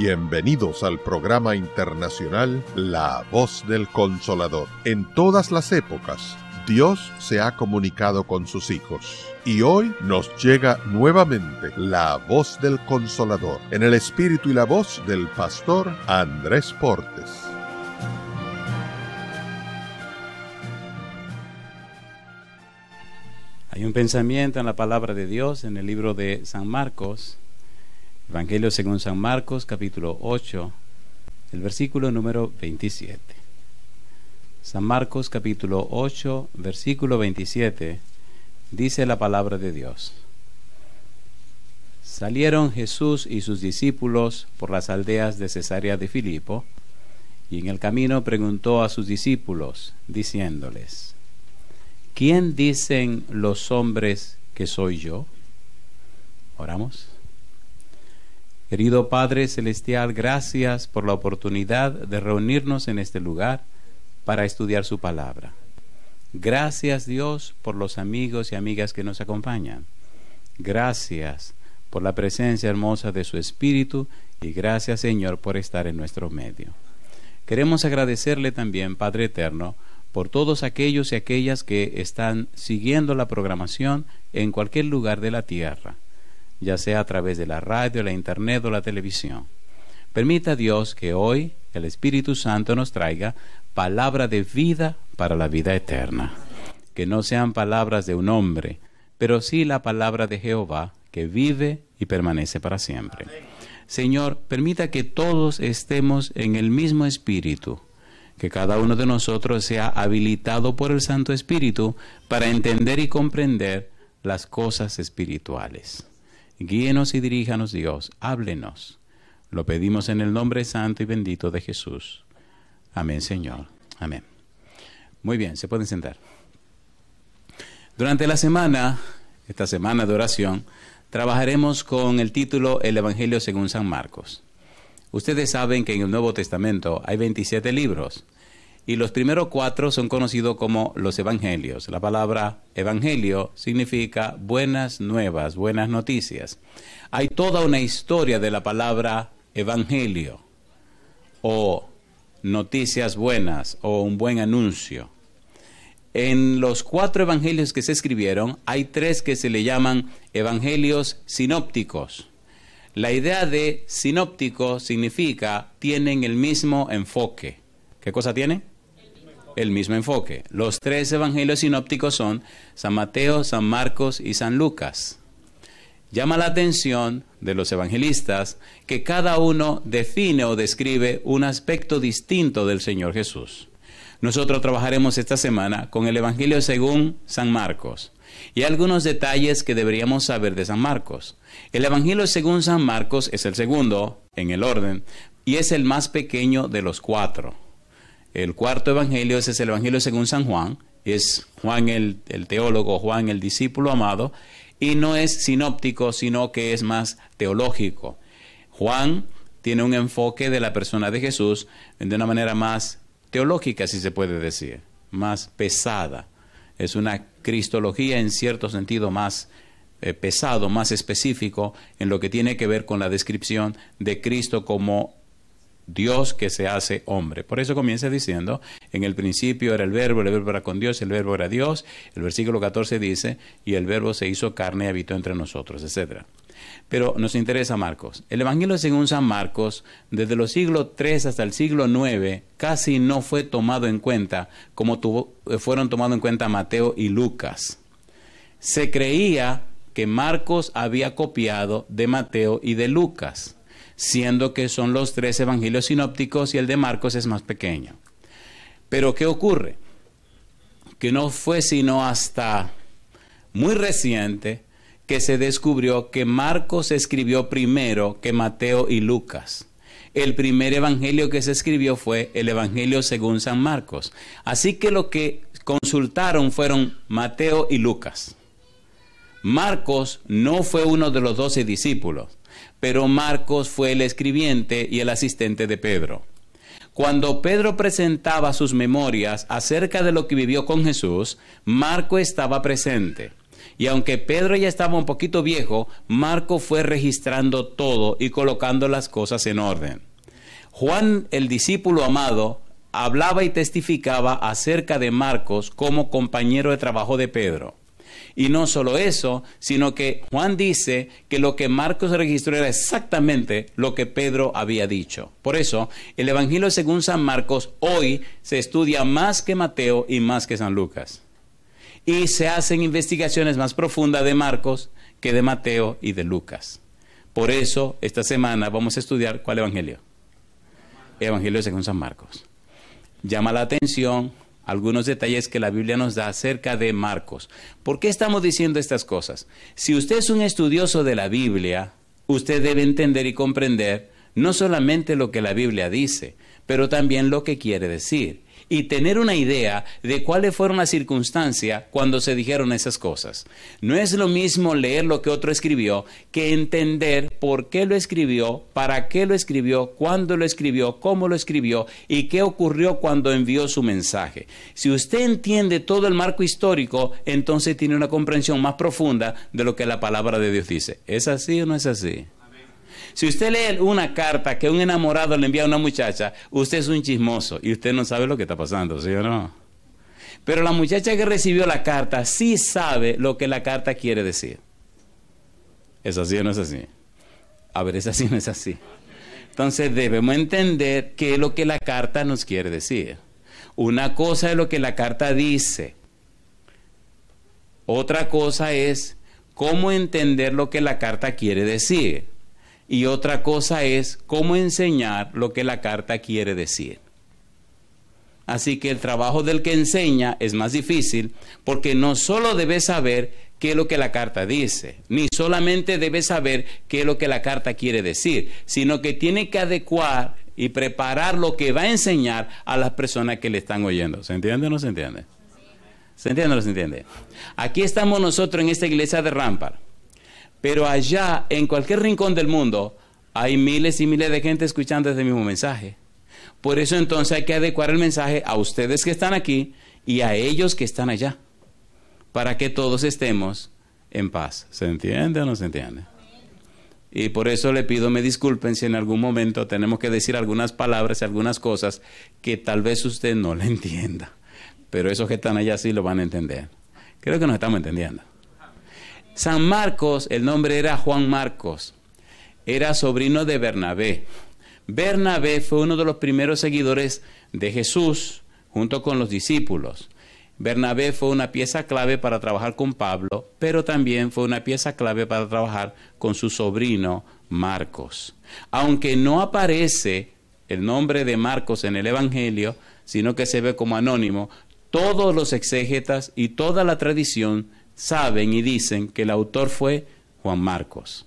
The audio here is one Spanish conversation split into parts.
Bienvenidos al programa internacional La Voz del Consolador. En todas las épocas, Dios se ha comunicado con sus hijos. Y hoy nos llega nuevamente la Voz del Consolador, en el espíritu y la voz del pastor Andrés Portes. Hay un pensamiento en la palabra de Dios en el libro de San Marcos, Evangelio según San Marcos, capítulo 8, el versículo número 27. San Marcos, capítulo 8, versículo 27, dice la palabra de Dios. Salieron Jesús y sus discípulos por las aldeas de Cesarea de Filipo, y en el camino preguntó a sus discípulos, diciéndoles: ¿Quién dicen los hombres que soy yo? Oramos. Querido Padre Celestial, gracias por la oportunidad de reunirnos en este lugar para estudiar su palabra. Gracias, Dios, por los amigos y amigas que nos acompañan. Gracias por la presencia hermosa de su Espíritu y gracias, Señor, por estar en nuestro medio. Queremos agradecerle también, Padre Eterno, por todos aquellos y aquellas que están siguiendo la programación en cualquier lugar de la tierra, ya sea a través de la radio, la internet o la televisión. Permita, Dios, que hoy el Espíritu Santo nos traiga palabra de vida para la vida eterna. Que no sean palabras de un hombre, pero sí la palabra de Jehová, que vive y permanece para siempre. Señor, permita que todos estemos en el mismo espíritu, que cada uno de nosotros sea habilitado por el Santo Espíritu para entender y comprender las cosas espirituales. Guíenos y diríjanos, Dios, háblenos. Lo pedimos en el nombre santo y bendito de Jesús. Amén, Señor. Amén. Muy bien, se pueden sentar. Durante la semana, esta semana de oración, trabajaremos con el título El Evangelio según San Marcos. Ustedes saben que en el Nuevo Testamento hay 27 libros y los primeros 4 son conocidos como los evangelios. La palabra evangelio significa buenas nuevas, buenas noticias. Hay toda una historia de la palabra evangelio o noticias buenas o un buen anuncio. En los 4 evangelios que se escribieron hay 3 que se le llaman evangelios sinópticos. La idea de sinóptico significa tienen el mismo enfoque. ¿Qué cosa tiene? El mismo enfoque. Los 3 evangelios sinópticos son San Mateo, San Marcos y San Lucas. Llama la atención de los evangelistas que cada uno define o describe un aspecto distinto del Señor Jesús. Nosotros trabajaremos esta semana con el Evangelio según San Marcos y algunos detalles que deberíamos saber de San Marcos. El Evangelio según San Marcos es el segundo en el orden y es el más pequeño de los 4. El cuarto Evangelio es el Evangelio según San Juan, es Juan el teólogo, Juan el discípulo amado, y no es sinóptico, sino que es más teológico. Juan tiene un enfoque de la persona de Jesús de una manera más teológica, si se puede decir, más pesada. Es una cristología en cierto sentido más pesado, más específico en lo que tiene que ver con la descripción de Cristo como Dios que se hace hombre. Por eso comienza diciendo, en el principio era el verbo era con Dios, el verbo era Dios. El versículo 14 dice, y el verbo se hizo carne y habitó entre nosotros, etc. Pero nos interesa Marcos. El Evangelio según San Marcos, desde los siglos 3 hasta el siglo 9, casi no fue tomado en cuenta como fueron tomados en cuenta Mateo y Lucas. Se creía que Marcos había copiado de Mateo y de Lucas, siendo que son los 3 evangelios sinópticos y el de Marcos es más pequeño. Pero ¿qué ocurre? Que no fue sino hasta muy reciente que se descubrió que Marcos escribió primero que Mateo y Lucas. El primer evangelio que se escribió fue el Evangelio según San Marcos. Así que lo que consultaron fueron Mateo y Lucas. Marcos no fue uno de los 12 discípulos, pero Marcos fue el escribiente y el asistente de Pedro. Cuando Pedro presentaba sus memorias acerca de lo que vivió con Jesús, Marcos estaba presente. Y aunque Pedro ya estaba un poquito viejo, Marcos fue registrando todo y colocando las cosas en orden. Juan, el discípulo amado, hablaba y testificaba acerca de Marcos como compañero de trabajo de Pedro. Y no solo eso, sino que Juan dice que lo que Marcos registró era exactamente lo que Pedro había dicho. Por eso, el Evangelio según San Marcos hoy se estudia más que Mateo y más que San Lucas. Y se hacen investigaciones más profundas de Marcos que de Mateo y de Lucas. Por eso, esta semana vamos a estudiar ¿cuál Evangelio? Evangelio según San Marcos. Llama la atención algunos detalles que la Biblia nos da acerca de Marcos. ¿Por qué estamos diciendo estas cosas? Si usted es un estudioso de la Biblia, usted debe entender y comprender no solamente lo que la Biblia dice, pero también lo que quiere decir. Y tener una idea de cuáles fueron las circunstancias cuando se dijeron esas cosas. No es lo mismo leer lo que otro escribió que entender por qué lo escribió, para qué lo escribió, cuándo lo escribió, cómo lo escribió y qué ocurrió cuando envió su mensaje. Si usted entiende todo el marco histórico, entonces tiene una comprensión más profunda de lo que la palabra de Dios dice. ¿Es así o no es así? Si usted lee una carta que un enamorado le envía a una muchacha, usted es un chismoso y usted no sabe lo que está pasando, ¿sí o no? Pero la muchacha que recibió la carta sí sabe lo que la carta quiere decir. ¿Es así o no es así? A ver, ¿es así o no es así? Entonces debemos entender qué es lo que la carta nos quiere decir. Una cosa es lo que la carta dice. Otra cosa es cómo entender lo que la carta quiere decir. Y otra cosa es cómo enseñar lo que la carta quiere decir. Así que el trabajo del que enseña es más difícil porque no solo debe saber qué es lo que la carta dice, ni solamente debe saber qué es lo que la carta quiere decir, sino que tiene que adecuar y preparar lo que va a enseñar a las personas que le están oyendo. ¿Se entiende o no se entiende? ¿Se entiende o no se entiende? Aquí estamos nosotros en esta iglesia de Rampart. Pero allá, en cualquier rincón del mundo, hay miles y miles de gente escuchando este mismo mensaje. Por eso entonces hay que adecuar el mensaje a ustedes que están aquí y a ellos que están allá, para que todos estemos en paz. ¿Se entiende o no se entiende? Y por eso le pido me disculpen si en algún momento tenemos que decir algunas palabras y algunas cosas que tal vez usted no le entienda. Pero esos que están allá sí lo van a entender. Creo que nos estamos entendiendo. San Marcos, el nombre era Juan Marcos, era sobrino de Bernabé. Bernabé fue uno de los primeros seguidores de Jesús junto con los discípulos. Bernabé fue una pieza clave para trabajar con Pablo, pero también fue una pieza clave para trabajar con su sobrino Marcos. Aunque no aparece el nombre de Marcos en el Evangelio, sino que se ve como anónimo, todos los exégetas y toda la tradición saben y dicen que el autor fue Juan Marcos.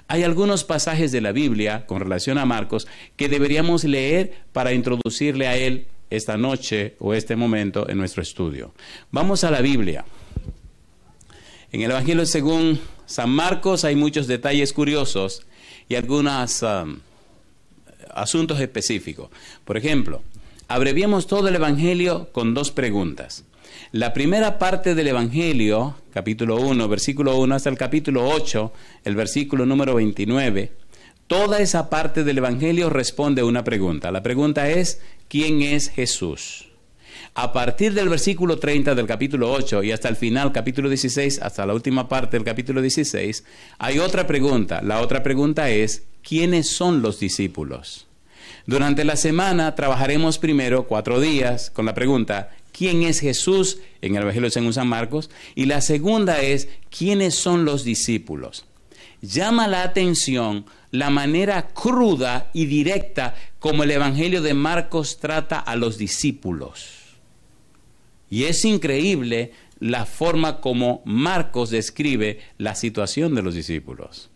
Hay algunos pasajes de la Biblia con relación a Marcos que deberíamos leer para introducirle a él esta noche o este momento en nuestro estudio. Vamos a la Biblia. En el Evangelio según San Marcos hay muchos detalles curiosos y algunos asuntos específicos. Por ejemplo, abreviemos todo el Evangelio con dos preguntas. La primera parte del Evangelio, capítulo 1, versículo 1 hasta el capítulo 8, el versículo número 29, toda esa parte del Evangelio responde a una pregunta. La pregunta es, ¿quién es Jesús? A partir del versículo 30 del capítulo 8 y hasta el final, capítulo 16, hasta la última parte del capítulo 16, hay otra pregunta. La otra pregunta es, ¿quiénes son los discípulos? Durante la semana trabajaremos primero 4 días con la pregunta, ¿quién es Jesús? En el Evangelio según San Marcos. Y la segunda es, ¿quiénes son los discípulos? Llama la atención la manera cruda y directa como el Evangelio de Marcos trata a los discípulos. Y es increíble la forma como Marcos describe la situación de los discípulos.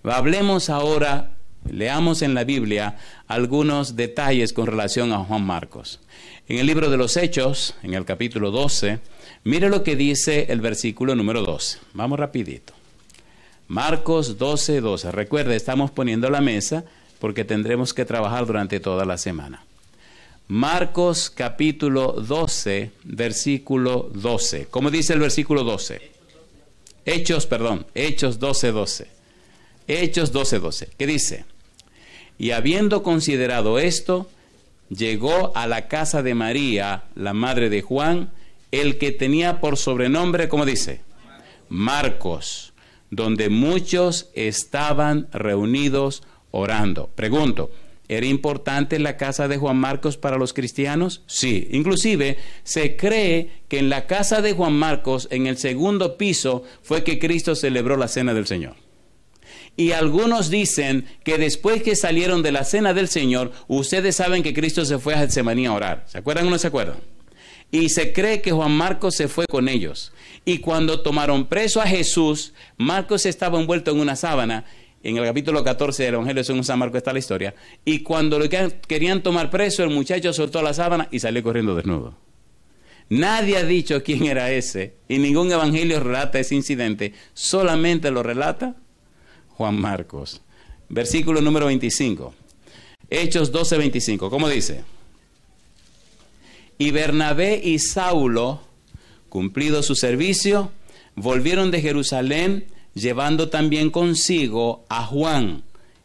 Hablemos ahora, leamos en la Biblia algunos detalles con relación a Juan Marcos. En el libro de los Hechos, en el capítulo 12, mire lo que dice el versículo número 12. Vamos rapidito. Marcos 12, 12. Recuerde, estamos poniendo la mesa porque tendremos que trabajar durante toda la semana. Marcos capítulo 12, versículo 12. ¿Cómo dice el versículo 12? Hechos 12:12. Hechos 12:12. ¿Qué dice? Y habiendo considerado esto, llegó a la casa de María, la madre de Juan, el que tenía por sobrenombre, ¿cómo dice? Marcos, donde muchos estaban reunidos orando. Pregunto, ¿era importante la casa de Juan Marcos para los cristianos? Sí, inclusive se cree que en la casa de Juan Marcos, en el segundo piso, fue que Cristo celebró la cena del Señor. Y algunos dicen que después que salieron de la cena del Señor, ustedes saben que Cristo se fue a Getsemaní a orar. ¿Se acuerdan o no se acuerdan? Y se cree que Juan Marcos se fue con ellos. Y cuando tomaron preso a Jesús, Marcos estaba envuelto en una sábana. En el capítulo 14 del Evangelio según San Marcos está la historia. Y cuando lo querían tomar preso, el muchacho soltó la sábana y salió corriendo desnudo. Nadie ha dicho quién era ese. Y ningún evangelio relata ese incidente. Solamente lo relata Juan Marcos. Versículo número 25. Hechos 12:25. ¿Cómo dice? Y Bernabé y Saulo, cumplido su servicio, volvieron de Jerusalén, llevando también consigo a Juan,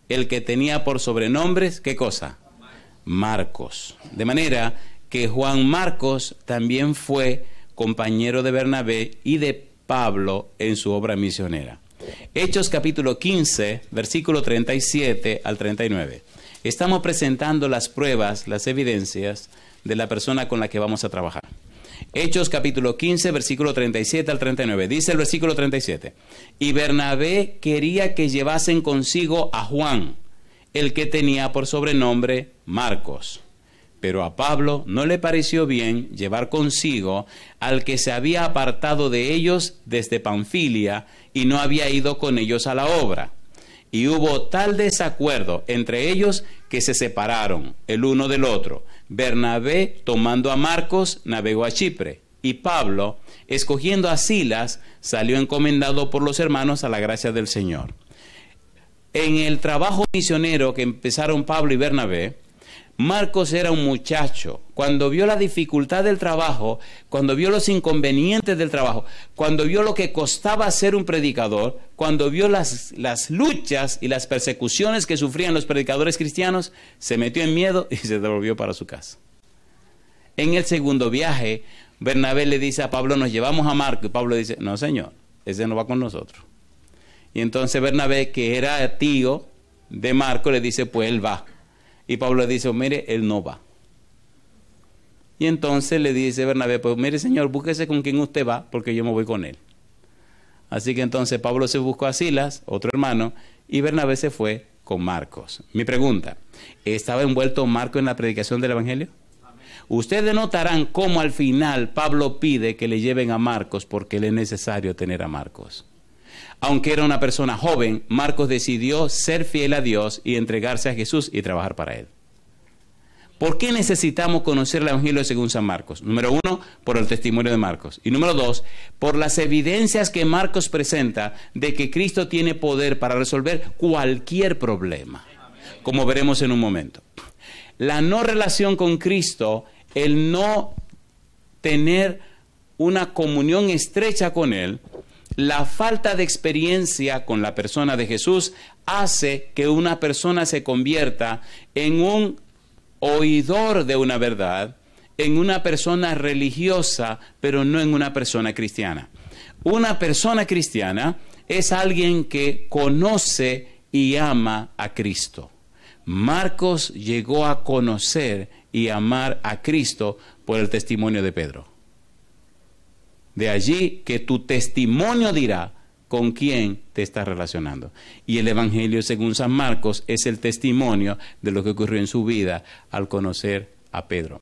el que tenía por sobrenombres, ¿qué cosa? Marcos. De manera que Juan Marcos también fue compañero de Bernabé y de Pablo en su obra misionera. Hechos capítulo 15, versículo 37 al 39. Estamos presentando las pruebas, las evidencias de la persona con la que vamos a trabajar. Hechos capítulo 15, versículo 37 al 39. Dice el versículo 37. Y Bernabé quería que llevasen consigo a Juan, el que tenía por sobrenombre Marcos. Pero a Pablo no le pareció bien llevar consigo al que se había apartado de ellos desde Panfilia y no había ido con ellos a la obra. Y hubo tal desacuerdo entre ellos que se separaron el uno del otro. Bernabé, tomando a Marcos, navegó a Chipre. Y Pablo, escogiendo a Silas, salió encomendado por los hermanos a la gracia del Señor. En el trabajo misionero que empezaron Pablo y Bernabé, Marcos era un muchacho. Cuando vio la dificultad del trabajo, cuando vio los inconvenientes del trabajo, cuando vio lo que costaba ser un predicador, cuando vio las luchas y las persecuciones que sufrían los predicadores cristianos, se metió en miedo y se devolvió para su casa. En el segundo viaje, Bernabé le dice a Pablo, nos llevamos a Marcos. Y Pablo dice, no señor, ese no va con nosotros. Y entonces Bernabé, que era tío de Marcos, le dice, pues él va. Y Pablo le dice, mire, él no va. Y entonces le dice Bernabé, pues mire señor, búsquese con quién usted va, porque yo me voy con él. Así que entonces Pablo se buscó a Silas, otro hermano, y Bernabé se fue con Marcos. Mi pregunta, ¿estaba envuelto Marcos en la predicación del Evangelio? Ustedes notarán cómo al final Pablo pide que le lleven a Marcos porque le es necesario tener a Marcos. Aunque era una persona joven, Marcos decidió ser fiel a Dios y entregarse a Jesús y trabajar para Él. ¿Por qué necesitamos conocer el Evangelio según San Marcos? Número uno, por el testimonio de Marcos. Y número dos, por las evidencias que Marcos presenta de que Cristo tiene poder para resolver cualquier problema, como veremos en un momento. La no relación con Cristo, el no tener una comunión estrecha con Él, la falta de experiencia con la persona de Jesús hace que una persona se convierta en un oidor de una verdad, en una persona religiosa, pero no en una persona cristiana. Una persona cristiana es alguien que conoce y ama a Cristo. Marcos llegó a conocer y amar a Cristo por el testimonio de Pedro. De allí que tu testimonio dirá con quién te estás relacionando. Y el Evangelio según San Marcos es el testimonio de lo que ocurrió en su vida al conocer a Pedro.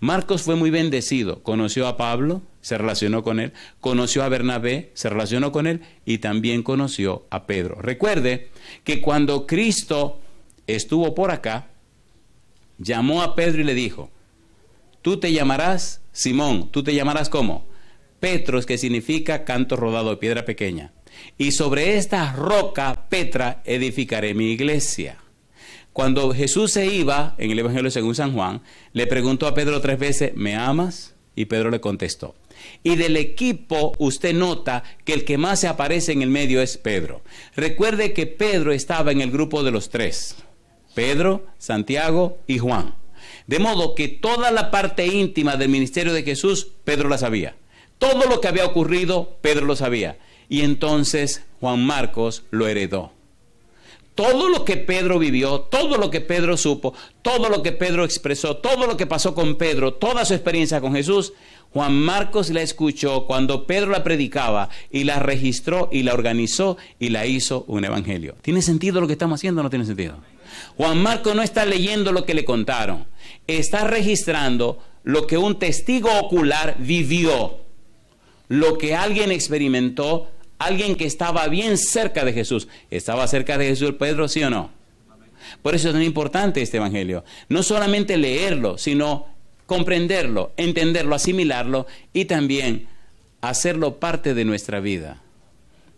Marcos fue muy bendecido. Conoció a Pablo, se relacionó con él. Conoció a Bernabé, se relacionó con él. Y también conoció a Pedro. Recuerde que cuando Cristo estuvo por acá, llamó a Pedro y le dijo, tú te llamarás Simón. ¿Tú te llamarás cómo? Petros, que significa canto rodado de piedra pequeña. Y sobre esta roca, Petra, edificaré mi iglesia. Cuando Jesús se iba, en el Evangelio según San Juan, le preguntó a Pedro 3 veces, ¿me amas? Y Pedro le contestó. Y del equipo usted nota que el que más se aparece en el medio es Pedro. Recuerde que Pedro estaba en el grupo de los 3. Pedro, Santiago y Juan. De modo que toda la parte íntima del ministerio de Jesús, Pedro la sabía. Todo lo que había ocurrido, Pedro lo sabía. Y entonces Juan Marcos lo heredó. Todo lo que Pedro vivió, todo lo que Pedro supo, todo lo que Pedro expresó, todo lo que pasó con Pedro, toda su experiencia con Jesús, Juan Marcos la escuchó cuando Pedro la predicaba y la registró y la organizó y la hizo un evangelio. ¿Tiene sentido lo que estamos haciendo o no tiene sentido? Juan Marcos no está leyendo lo que le contaron, está registrando lo que un testigo ocular vivió, lo que alguien experimentó, alguien que estaba bien cerca de Jesús. ¿Estaba cerca de Jesús Pedro, sí o no? Por eso es tan importante este evangelio. No solamente leerlo, sino comprenderlo, entenderlo, asimilarlo y también hacerlo parte de nuestra vida.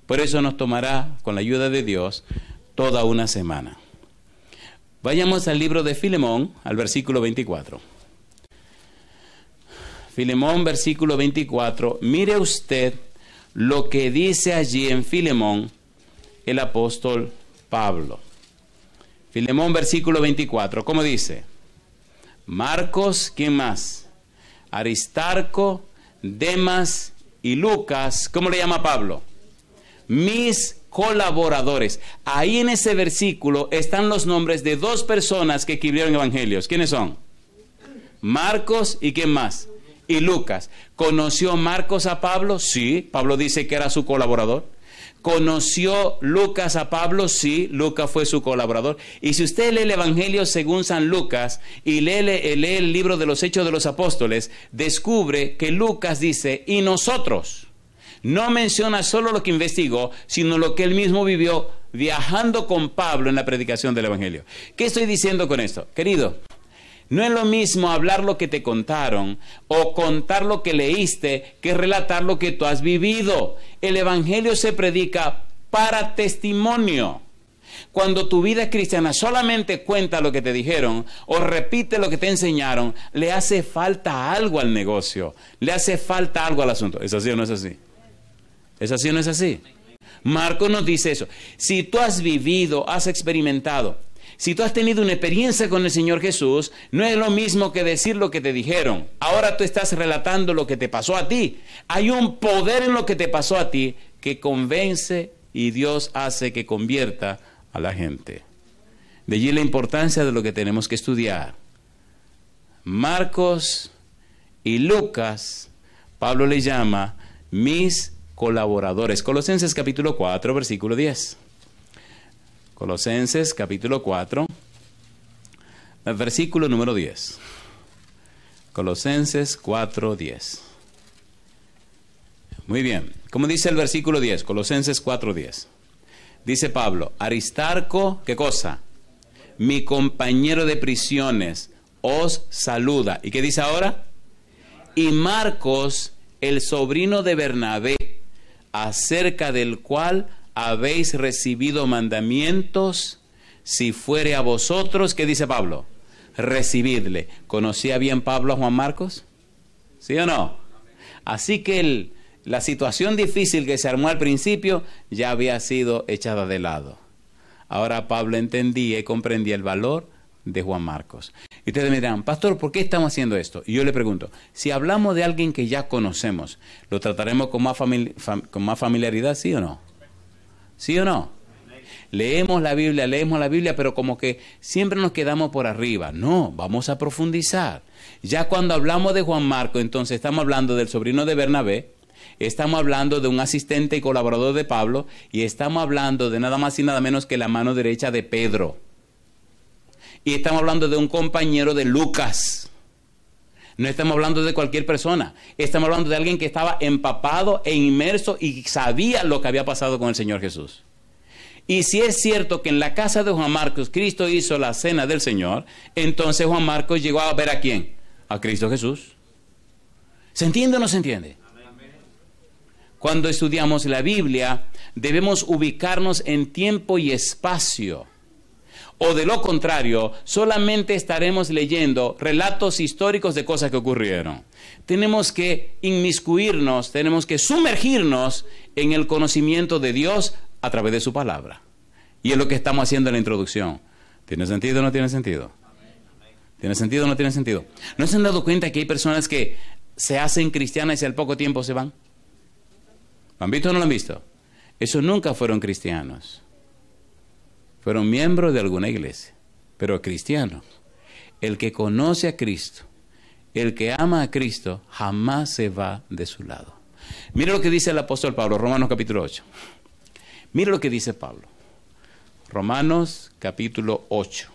Por eso nos tomará, con la ayuda de Dios, toda una semana. Vayamos al libro de Filemón, al versículo 24. Filemón, versículo 24. Mire usted lo que dice allí en Filemón el apóstol Pablo. Filemón, versículo 24. ¿Cómo dice? Marcos, ¿quién más? Aristarco, Demas y Lucas. ¿Cómo le llama Pablo? Mis colaboradores. Ahí en ese versículo están los nombres de 2 personas que escribieron evangelios. ¿Quiénes son? Marcos y ¿quién más? Y Lucas. ¿Conoció Marcos a Pablo? Sí, Pablo dice que era su colaborador. ¿Conoció Lucas a Pablo? Sí, Lucas fue su colaborador. Y si usted lee el Evangelio según San Lucas y lee el libro de los Hechos de los Apóstoles, descubre que Lucas dice, y nosotros. No menciona solo lo que investigó, sino lo que él mismo vivió viajando con Pablo en la predicación del Evangelio. ¿Qué estoy diciendo con esto? Querido, no es lo mismo hablar lo que te contaron o contar lo que leíste que relatar lo que tú has vivido. El Evangelio se predica para testimonio. Cuando tu vida cristiana solamente cuenta lo que te dijeron o repite lo que te enseñaron, le hace falta algo al negocio, le hace falta algo al asunto. ¿Es así o no es así? ¿Es así o no es así? Marcos nos dice eso. Si tú has vivido, has experimentado, si tú has tenido una experiencia con el Señor Jesús, no es lo mismo que decir lo que te dijeron. Ahora tú estás relatando lo que te pasó a ti. Hay un poder en lo que te pasó a ti que convence y Dios hace que convierta a la gente. De allí la importancia de lo que tenemos que estudiar. Marcos y Lucas, Pablo le llama mis colaboradores. Colosenses capítulo 4, versículo 10. Colosenses capítulo 4, versículo número 10. Colosenses 4, 10. Muy bien. ¿Cómo dice el versículo 10? Colosenses 4, 10. Dice Pablo, Aristarco, ¿qué cosa? Mi compañero de prisiones os saluda. ¿Y qué dice ahora? Y Marcos, el sobrino de Bernabé, acerca del cual habéis recibido mandamientos, si fuere a vosotros, ¿qué dice Pablo? Recibidle. ¿Conocía bien Pablo a Juan Marcos? ¿Sí o no? Así que la situación difícil que se armó al principio ya había sido echada de lado. Ahora Pablo entendía y comprendía el valor de Juan Marcos. Y ustedes me dirán, pastor, ¿por qué estamos haciendo esto? Y yo le pregunto, si hablamos de alguien que ya conocemos, ¿lo trataremos con más familiaridad, sí o no? ¿Sí o no? Leemos la Biblia, pero como que siempre nos quedamos por arriba. No, vamos a profundizar. Ya cuando hablamos de Juan Marcos, entonces estamos hablando del sobrino de Bernabé, estamos hablando de un asistente y colaborador de Pablo, y estamos hablando de nada más y nada menos que la mano derecha de Pedro. Y estamos hablando de un compañero de Lucas. No estamos hablando de cualquier persona. Estamos hablando de alguien que estaba empapado e inmerso y sabía lo que había pasado con el Señor Jesús. Y si es cierto que en la casa de Juan Marcos Cristo hizo la cena del Señor, entonces Juan Marcos llegó a ver ¿a quién? A Cristo Jesús. ¿Se entiende o no se entiende? Cuando estudiamos la Biblia, debemos ubicarnos en tiempo y espacio. O de lo contrario, solamente estaremos leyendo relatos históricos de cosas que ocurrieron. Tenemos que inmiscuirnos, tenemos que sumergirnos en el conocimiento de Dios a través de su palabra. Y es lo que estamos haciendo en la introducción. ¿Tiene sentido o no tiene sentido? ¿Tiene sentido o no tiene sentido? ¿No se han dado cuenta que hay personas que se hacen cristianas y al poco tiempo se van? ¿Lo han visto o no lo han visto? Esos nunca fueron cristianos. Fueron miembros de alguna iglesia, pero cristianos. El que conoce a Cristo, el que ama a Cristo, jamás se va de su lado. Mira lo que dice el apóstol Pablo, Romanos capítulo 8. Mira lo que dice Pablo. Romanos capítulo 8.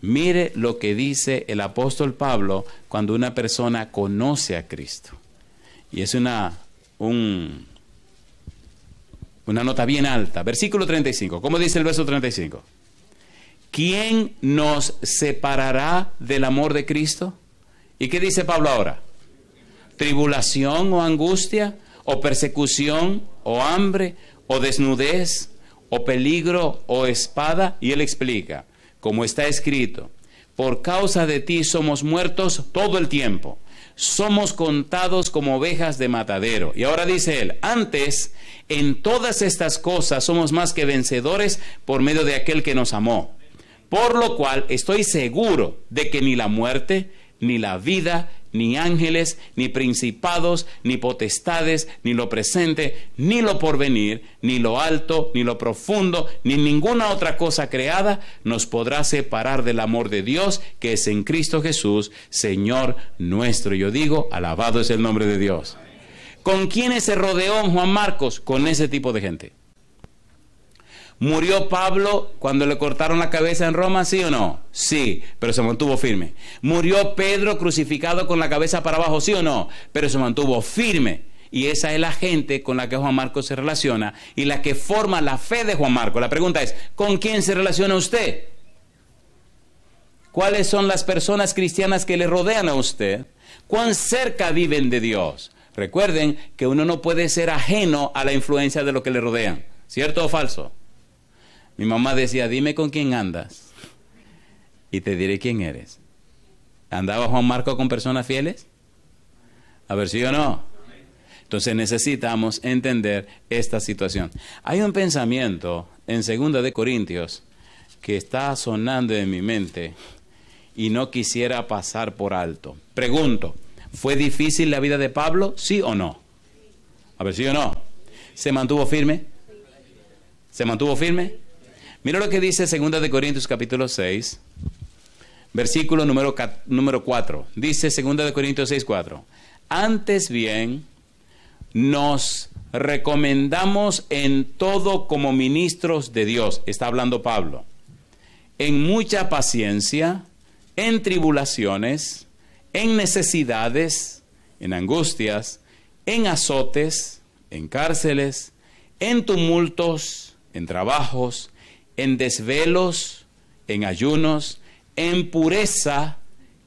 Mire lo que dice el apóstol Pablo cuando una persona conoce a Cristo. Y es una nota bien alta. Versículo 35. ¿Cómo dice el verso 35? ¿Quién nos separará del amor de Cristo? ¿Y qué dice Pablo ahora? ¿Tribulación o angustia? ¿O persecución? ¿O hambre? ¿O desnudez? ¿O peligro? ¿O espada? Y él explica, como está escrito, por causa de ti somos muertos todo el tiempo. Somos contados como ovejas de matadero. Y ahora dice él, antes, en todas estas cosas somos más que vencedores por medio de aquel que nos amó. Por lo cual estoy seguro de que ni la muerte, ni la vida, ni ángeles, ni principados, ni potestades, ni lo presente, ni lo porvenir, ni lo alto, ni lo profundo, ni ninguna otra cosa creada nos podrá separar del amor de Dios que es en Cristo Jesús, Señor nuestro. Yo digo, alabado es el nombre de Dios. ¿Con quiénes se rodeó Juan Marcos? Con ese tipo de gente. ¿Murió Pablo cuando le cortaron la cabeza en Roma, sí o no? Sí, pero se mantuvo firme. ¿Murió Pedro crucificado con la cabeza para abajo, sí o no? Pero se mantuvo firme. Y esa es la gente con la que Juan Marcos se relaciona y la que forma la fe de Juan Marcos. La pregunta es, ¿con quién se relaciona usted? ¿Cuáles son las personas cristianas que le rodean a usted? ¿Cuán cerca viven de Dios? Recuerden que uno no puede ser ajeno a la influencia de lo que le rodean. ¿Cierto o falso? Mi mamá decía, dime con quién andas y te diré quién eres. ¿Andaba Juan Marcos con personas fieles? A ver, ¿sí o no? Entonces necesitamos entender esta situación. Hay un pensamiento en 2 de Corintios que está sonando en mi mente y no quisiera pasar por alto. Pregunto, ¿fue difícil la vida de Pablo? ¿Sí o no? A ver, ¿sí o no? ¿Se mantuvo firme? ¿Se mantuvo firme? Mira lo que dice 2 de Corintios capítulo 6, versículo número 4. Dice 2 de Corintios 6, 4. Antes bien, nos recomendamos en todo como ministros de Dios. Está hablando Pablo. En mucha paciencia, en tribulaciones, en necesidades, en angustias, en azotes, en cárceles, en tumultos, en trabajos, en desvelos, en ayunos, en pureza,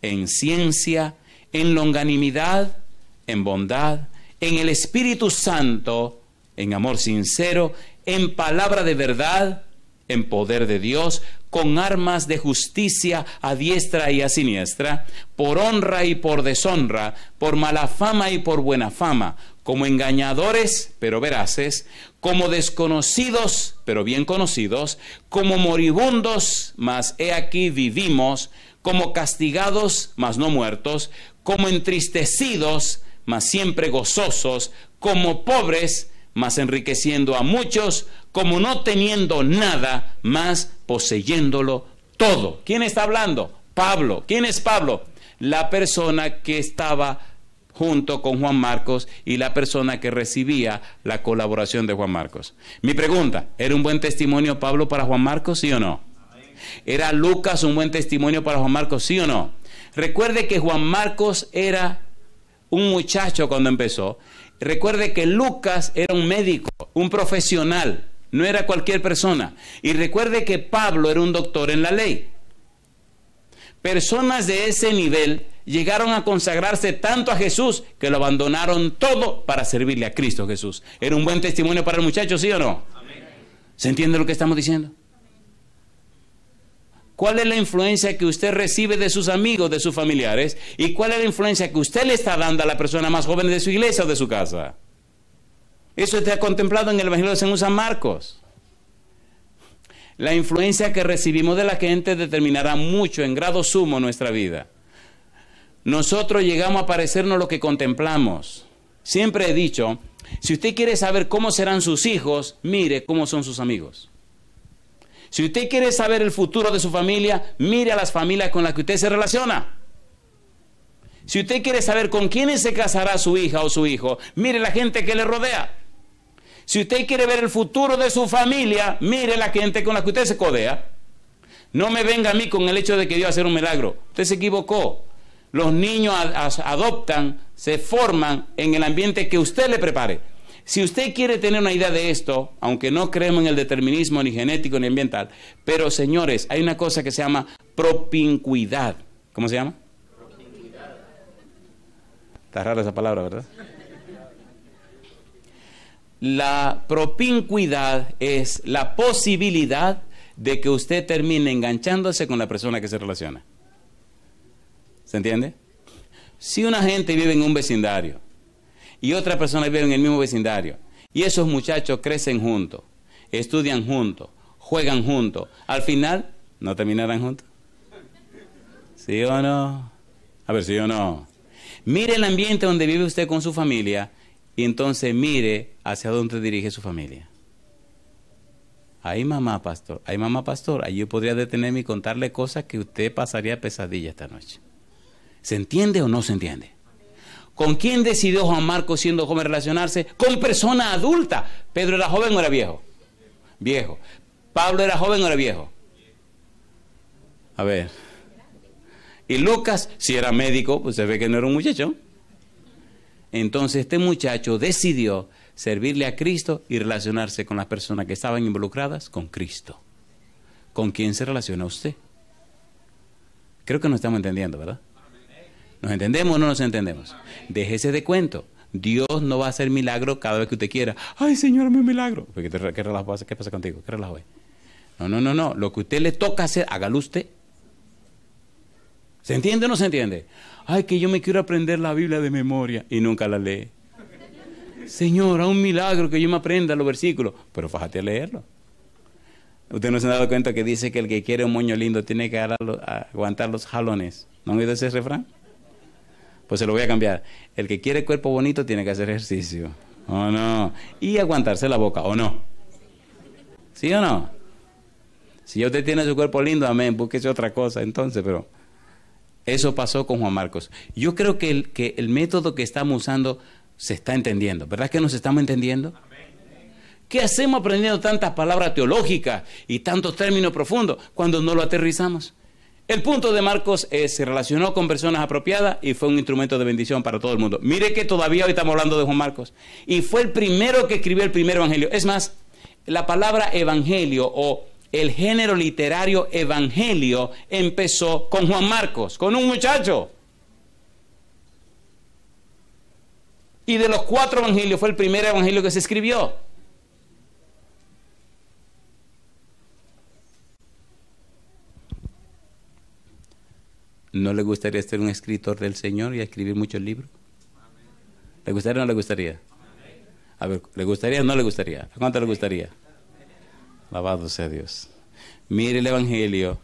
en ciencia, en longanimidad, en bondad, en el Espíritu Santo, en amor sincero, en palabra de verdad, en poder de Dios, con armas de justicia a diestra y a siniestra, por honra y por deshonra, por mala fama y por buena fama, como engañadores, pero veraces, como desconocidos, pero bien conocidos, como moribundos, mas he aquí vivimos, como castigados, mas no muertos, como entristecidos, mas siempre gozosos, como pobres, mas enriqueciendo a muchos, como no teniendo nada, mas poseyéndolo todo. ¿Quién está hablando? Pablo. ¿Quién es Pablo? La persona que estaba junto con Juan Marcos y la persona que recibía la colaboración de Juan Marcos. Mi pregunta, ¿era un buen testimonio Pablo para Juan Marcos, sí o no? ¿Era Lucas un buen testimonio para Juan Marcos, sí o no? Recuerde que Juan Marcos era un muchacho cuando empezó. Recuerde que Lucas era un médico, un profesional, no era cualquier persona. Y recuerde que Pablo era un doctor en la ley. Personas de ese nivel llegaron a consagrarse tanto a Jesús que lo abandonaron todo para servirle a Cristo Jesús. ¿Era un buen testimonio para el muchacho, sí o no? Amén. ¿Se entiende lo que estamos diciendo? ¿Cuál es la influencia que usted recibe de sus amigos, de sus familiares? ¿Y cuál es la influencia que usted le está dando a la persona más joven de su iglesia o de su casa? Eso está contemplado en el Evangelio según San Marcos. La influencia que recibimos de la gente determinará mucho, en grado sumo, nuestra vida. Nosotros llegamos a parecernos lo que contemplamos. Siempre he dicho, si usted quiere saber cómo serán sus hijos, mire cómo son sus amigos. Si usted quiere saber el futuro de su familia, mire a las familias con las que usted se relaciona. Si usted quiere saber con quiénes se casará su hija o su hijo, mire la gente que le rodea. Si usted quiere ver el futuro de su familia, mire la gente con la que usted se codea. No me venga a mí con el hecho de que Dios va a hacer un milagro. Usted se equivocó. Los niños adoptan, se forman en el ambiente que usted le prepare. Si usted quiere tener una idea de esto, aunque no creemos en el determinismo ni genético ni ambiental, pero señores, hay una cosa que se llama propincuidad. ¿Cómo se llama? Propincuidad. Está rara esa palabra, ¿verdad? La propincuidad es la posibilidad de que usted termine enganchándose con la persona que se relaciona. ¿Se entiende? Si una gente vive en un vecindario y otra persona vive en el mismo vecindario y esos muchachos crecen juntos, estudian juntos, juegan juntos, al final no terminarán juntos. ¿Sí o no? A ver, ¿sí o no? Mire el ambiente donde vive usted con su familia y entonces mire hacia dónde dirige su familia. Ay, mamá pastor, allí yo podría detenerme y contarle cosas que usted pasaría pesadilla esta noche. ¿Se entiende o no se entiende? ¿Con quién decidió Juan Marcos siendo joven relacionarse? Con personas adultas. ¿Pedro era joven o era viejo? Viejo. ¿Pablo era joven o era viejo? A ver. Y Lucas, si era médico, pues se ve que no era un muchacho. Entonces este muchacho decidió servirle a Cristo y relacionarse con las personas que estaban involucradas con Cristo. ¿Con quién se relaciona usted? Creo que nos estamos entendiendo, ¿verdad? ¿Nos entendemos o no nos entendemos? Déjese de cuento. Dios no va a hacer milagro cada vez que usted quiera. Ay, Señor, hazme un milagro. ¿Qué relajo pasa? ¿Qué pasa contigo? ¿Qué relajo hay? No. Lo que a usted le toca hacer, hágalo usted. ¿Se entiende o no se entiende? Ay, que yo me quiero aprender la Biblia de memoria y nunca la lee. Señor, haz un milagro que yo me aprenda los versículos. Pero fájate a leerlo. Usted no se ha dado cuenta que dice que el que quiere un moño lindo tiene que aguantar los jalones. ¿No han oído ese refrán? Pues se lo voy a cambiar. El que quiere cuerpo bonito tiene que hacer ejercicio. ¿O no? Y aguantarse la boca. ¿O no? ¿Sí o no? Si usted tiene su cuerpo lindo, amén, búsquese otra cosa entonces, pero eso pasó con Juan Marcos. Yo creo que el método que estamos usando se está entendiendo. ¿Verdad que nos estamos entendiendo? ¿Qué hacemos aprendiendo tantas palabras teológicas y tantos términos profundos cuando no lo aterrizamos? El punto de Marcos se relacionó con personas apropiadas y fue un instrumento de bendición para todo el mundo. Mire que todavía hoy estamos hablando de Juan Marcos. Y fue el primero que escribió el primer evangelio. Es más, la palabra evangelio o el género literario evangelio empezó con Juan Marcos, con un muchacho. Y de los 4 evangelios fue el primer evangelio que se escribió. ¿No le gustaría ser un escritor del Señor y escribir muchos libros? ¿Le gustaría o no le gustaría? A ver, ¿le gustaría o no le gustaría? ¿A cuánto le gustaría? Alabado sea Dios. Mire el evangelio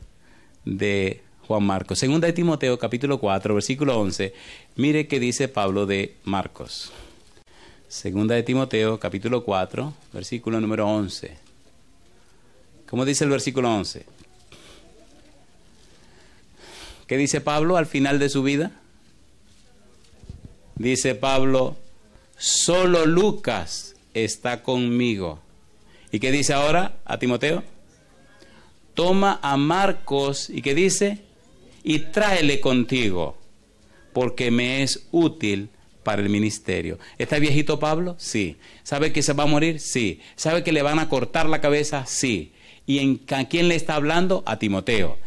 de Juan Marcos. Segunda de Timoteo, capítulo 4, versículo 11. Mire qué dice Pablo de Marcos. Segunda de Timoteo, capítulo 4, versículo número 11. ¿Cómo dice el versículo 11? ¿Qué dice Pablo al final de su vida? Dice Pablo, solo Lucas está conmigo. ¿Y qué dice ahora a Timoteo? Toma a Marcos, ¿y qué dice? Y tráele contigo, porque me es útil para el ministerio. ¿Está viejito Pablo? Sí. ¿Sabe que se va a morir? Sí. ¿Sabe que le van a cortar la cabeza? Sí. ¿Y a quién le está hablando? A Timoteo.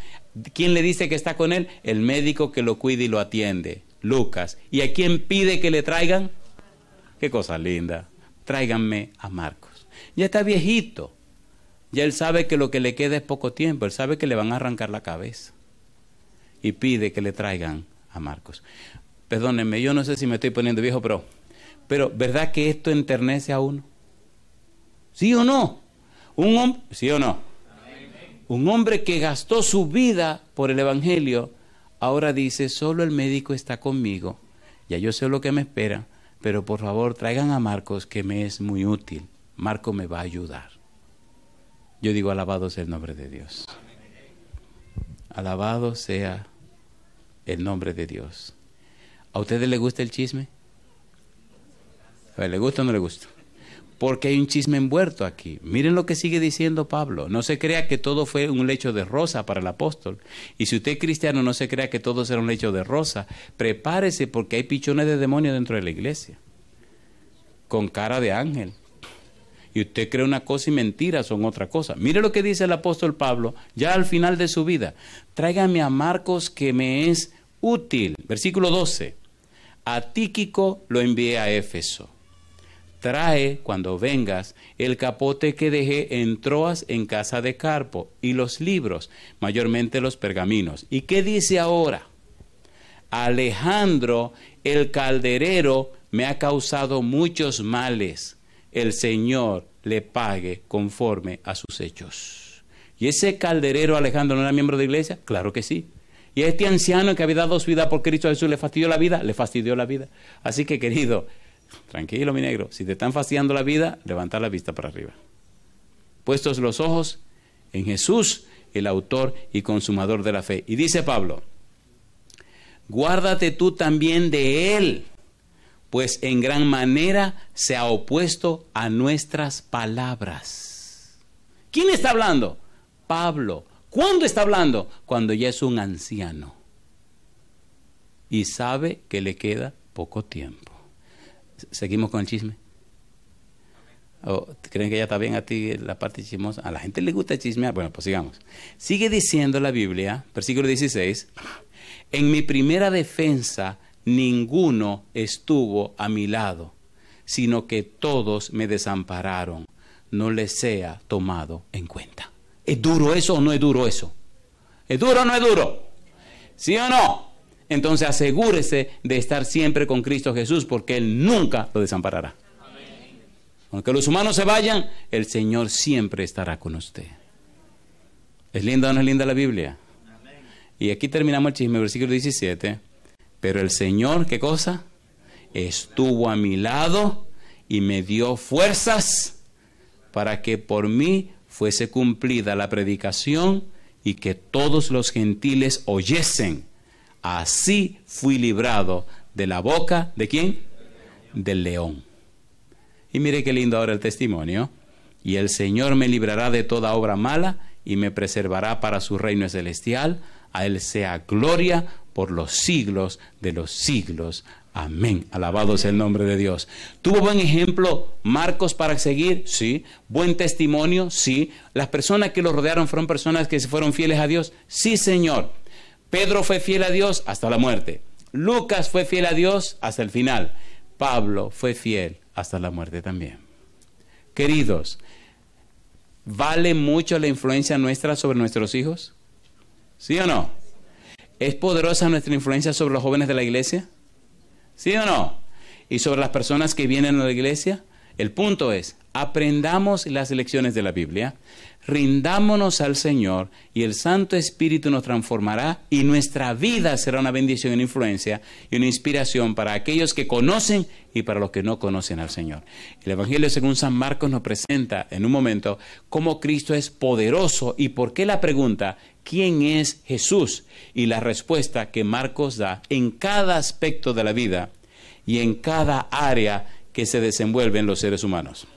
¿Quién le dice que está con él? El médico que lo cuida y lo atiende, Lucas. ¿Y a quién pide que le traigan? Qué cosa linda. Tráiganme a Marcos. Ya está viejito. Ya él sabe que lo que le queda es poco tiempo. Él sabe que le van a arrancar la cabeza. Y pide que le traigan a Marcos. Perdónenme, yo no sé si me estoy poniendo viejo, pero ¿verdad que esto enternece a uno? ¿Sí o no? ¿Sí o no? Un hombre que gastó su vida por el Evangelio, ahora dice, solo el médico está conmigo. Ya yo sé lo que me espera, pero por favor traigan a Marcos, que me es muy útil. Marcos me va a ayudar. Yo digo, alabado sea el nombre de Dios. Alabado sea el nombre de Dios. ¿A ustedes les gusta el chisme? ¿Le gusta o no le gusta? Porque hay un chisme envuelto aquí. Miren lo que sigue diciendo Pablo. No se crea que todo fue un lecho de rosa para el apóstol. Y si usted es cristiano, no se crea que todo será un lecho de rosa. Prepárese, porque hay pichones de demonio dentro de la iglesia, con cara de ángel. Y usted cree una cosa y mentiras son otra cosa. Mire lo que dice el apóstol Pablo, ya al final de su vida. Tráigame a Marcos, que me es útil. Versículo 12. A Tíquico lo envié a Éfeso. Trae, cuando vengas, el capote que dejé en Troas en casa de Carpo, y los libros, mayormente los pergaminos. ¿Y qué dice ahora? Alejandro, el calderero, me ha causado muchos males. El Señor le pague conforme a sus hechos. ¿Y ese calderero Alejandro no era miembro de iglesia? Claro que sí. ¿Y este anciano que había dado su vida por Cristo Jesús le fastidió la vida? Le fastidió la vida. Así que, querido, tranquilo, mi negro, si te están fastidiando la vida, levanta la vista para arriba. Puestos los ojos en Jesús, el autor y consumador de la fe. Y dice Pablo, guárdate tú también de él, pues en gran manera se ha opuesto a nuestras palabras. ¿Quién está hablando? Pablo. ¿Cuándo está hablando? Cuando ya es un anciano y sabe que le queda poco tiempo. ¿Seguimos con el chisme? ¿O creen que ya está bien a ti la parte chismosa? A la gente le gusta chismear. Bueno, pues sigamos. Sigue diciendo la Biblia, versículo 16, en mi primera defensa ninguno estuvo a mi lado, sino que todos me desampararon. No les sea tomado en cuenta. ¿Es duro eso o no es duro eso? ¿Es duro o no es duro? ¿Sí o no? Entonces asegúrese de estar siempre con Cristo Jesús, porque Él nunca lo desamparará. Amén. Aunque los humanos se vayan, el Señor siempre estará con usted. ¿Es linda o no es linda la Biblia? Amén. Y aquí terminamos el chisme, versículo 17. Pero el Señor, ¿qué cosa? Estuvo a mi lado y me dio fuerzas para que por mí fuese cumplida la predicación y que todos los gentiles oyesen. Así fui librado de la boca, ¿de quién? Del león. Y mire qué lindo ahora el testimonio. Y el Señor me librará de toda obra mala y me preservará para su reino celestial. A Él sea gloria por los siglos de los siglos. Amén. Alabado sea el nombre de Dios. ¿Tuvo buen ejemplo Marcos para seguir? Sí. ¿Buen testimonio? Sí. ¿Las personas que lo rodearon fueron personas que se fueron fieles a Dios? Sí, Señor. Pedro fue fiel a Dios hasta la muerte. Lucas fue fiel a Dios hasta el final. Pablo fue fiel hasta la muerte también. Queridos, ¿vale mucho la influencia nuestra sobre nuestros hijos? ¿Sí o no? ¿Es poderosa nuestra influencia sobre los jóvenes de la iglesia? ¿Sí o no? ¿Y sobre las personas que vienen a la iglesia? El punto es, aprendamos las lecciones de la Biblia, rindámonos al Señor y el Santo Espíritu nos transformará y nuestra vida será una bendición y una influencia y una inspiración para aquellos que conocen y para los que no conocen al Señor. El Evangelio según San Marcos nos presenta en un momento cómo Cristo es poderoso y por qué la pregunta, ¿quién es Jesús? Y la respuesta que Marcos da en cada aspecto de la vida y en cada área que se desenvuelve en los seres humanos.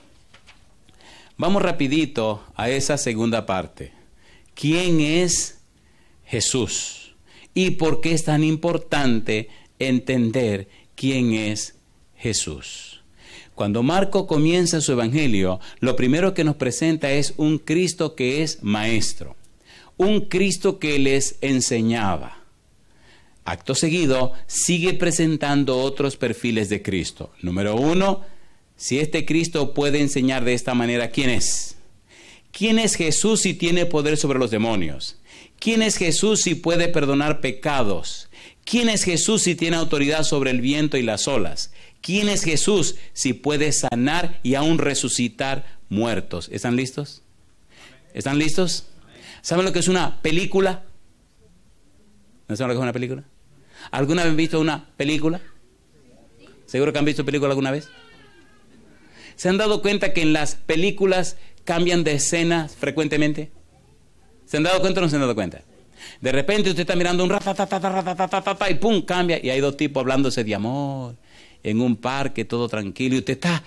Vamos rapidito a esa segunda parte. ¿Quién es Jesús? ¿Y por qué es tan importante entender quién es Jesús? Cuando Marco comienza su evangelio, lo primero que nos presenta es un Cristo que es maestro. Un Cristo que les enseñaba. Acto seguido, sigue presentando otros perfiles de Cristo. Número 1, si este Cristo puede enseñar de esta manera, ¿quién es? ¿Quién es Jesús si tiene poder sobre los demonios? ¿Quién es Jesús si puede perdonar pecados? ¿Quién es Jesús si tiene autoridad sobre el viento y las olas? ¿Quién es Jesús si puede sanar y aún resucitar muertos? ¿Están listos? ¿Están listos? ¿Saben lo que es una película? ¿No saben lo que es una película? ¿Alguna vez han visto una película? ¿Seguro que han visto película alguna vez? ¿Se han dado cuenta que en las películas cambian de escena frecuentemente? ¿Se han dado cuenta o no se han dado cuenta? De repente usted está mirando un y pum, cambia y hay dos tipos hablándose de amor en un parque, todo tranquilo, y usted está,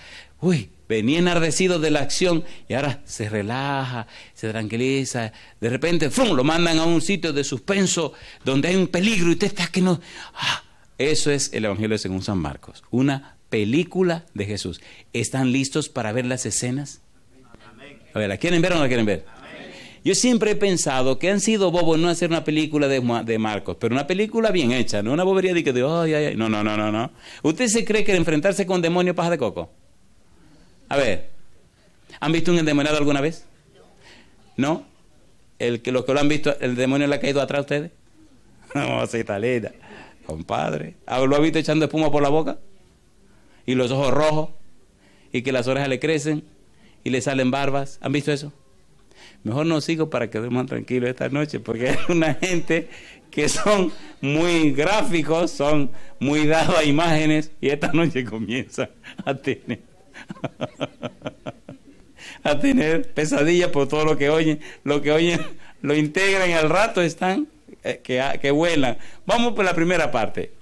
venía enardecido de la acción y ahora se relaja, se tranquiliza. De repente, ¡fum!, lo mandan a un sitio de suspenso donde hay un peligro y usted está que no... Eso es el Evangelio según San Marcos, una película de Jesús. ¿Están listos para ver las escenas? A ver, ¿la quieren ver o no la quieren ver? Yo siempre he pensado que han sido bobos no hacer una película de Marcos, pero una película bien hecha, no una bobería de que no. ¿Usted se cree que enfrentarse con demonios paja de coco? A ver, ¿han visto un endemoniado alguna vez? ¿No? Los que lo han visto, ¿el demonio le ha caído atrás a ustedes? No, sí, está linda, compadre. ¿Lo ha visto echando espuma por la boca? Y los ojos rojos, y que las orejas le crecen, y le salen barbas. ¿Han visto eso? Mejor no sigo para que duerman tranquilos esta noche, porque hay una gente que son muy gráficos, son muy dados a imágenes, y esta noche comienza a tener pesadillas por todo lo que oyen, lo integran y al rato están que vuelan. Vamos por la primera parte.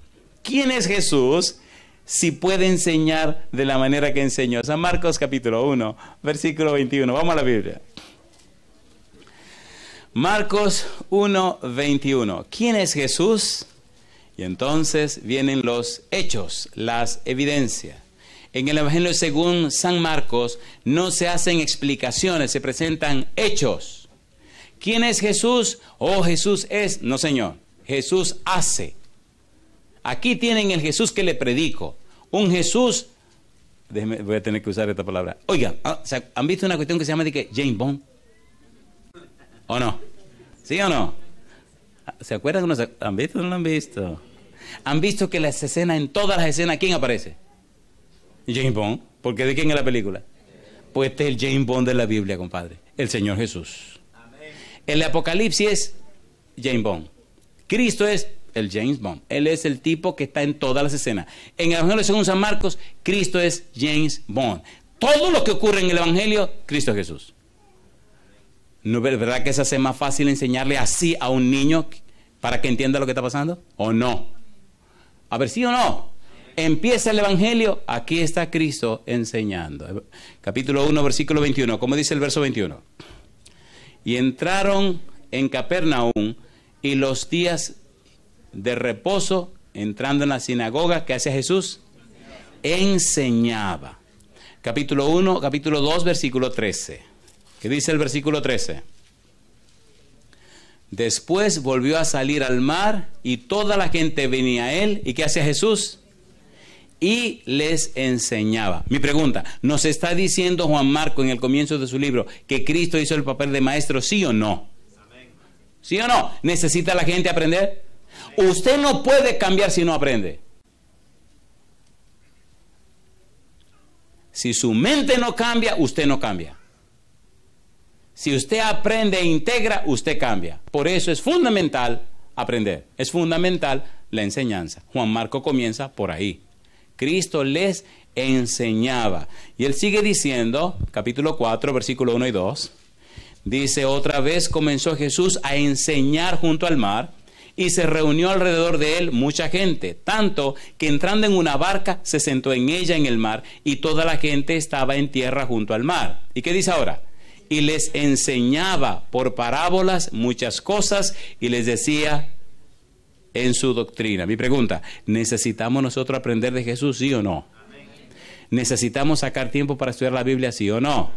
¿Quién es Jesús si puede enseñar de la manera que enseñó? San Marcos capítulo 1, versículo 21. Vamos a la Biblia. Marcos 1, 21. ¿Quién es Jesús? Y entonces vienen los hechos, las evidencias. En el Evangelio según San Marcos no se hacen explicaciones, se presentan hechos. ¿Quién es Jesús? Oh, Jesús es. No, señor. Jesús hace. Aquí tienen el Jesús que le predico. Un Jesús, voy a tener que usar esta palabra. Oiga, ¿han visto una cuestión que se llama de que James Bond? ¿O no? ¿Sí o no? ¿Se acuerdan? ¿Han visto o no lo han visto? ¿Han visto que las escenas, en todas las escenas, quién aparece? James Bond. ¿Por qué? ¿De quién es la película? Pues este es el James Bond de la Biblia, compadre. El Señor Jesús. El Apocalipsis es James Bond. Cristo es el James Bond. Él es el tipo que está en todas las escenas. En el Evangelio según San Marcos, Cristo es James Bond. Todo lo que ocurre en el Evangelio, Cristo es Jesús. ¿No es verdad que se hace más fácil enseñarle así a un niño para que entienda lo que está pasando? ¿O no? A ver, ¿sí o no? Empieza el Evangelio, aquí está Cristo enseñando. Capítulo 1, versículo 21. ¿Cómo dice el verso 21? Y entraron en Capernaum, y los días de reposo, entrando en la sinagoga, ¿qué hacía Jesús? Enseñaba. Capítulo 1, capítulo 2, versículo 13. ¿Qué dice el versículo 13? Después volvió a salir al mar y toda la gente venía a él. ¿Y qué hacía Jesús? Y les enseñaba. Mi pregunta, ¿nos está diciendo Juan Marco en el comienzo de su libro que Cristo hizo el papel de maestro, sí o no? ¿Sí o no? ¿Necesita la gente aprender? Usted no puede cambiar si no aprende. Si su mente no cambia, usted no cambia. Si usted aprende e integra, usted cambia. Por eso es fundamental aprender. Es fundamental la enseñanza. Juan Marco comienza por ahí. Cristo les enseñaba. Y él sigue diciendo, capítulo 4, versículo 1 y 2. Dice, otra vez comenzó Jesús a enseñar junto al mar, y se reunió alrededor de él mucha gente, tanto que entrando en una barca se sentó en ella en el mar, y toda la gente estaba en tierra junto al mar. ¿Y qué dice ahora? Y les enseñaba por parábolas muchas cosas, y les decía en su doctrina. Mi pregunta, ¿necesitamos nosotros aprender de Jesús, sí o no? ¿Necesitamos sacar tiempo para estudiar la Biblia, sí o no?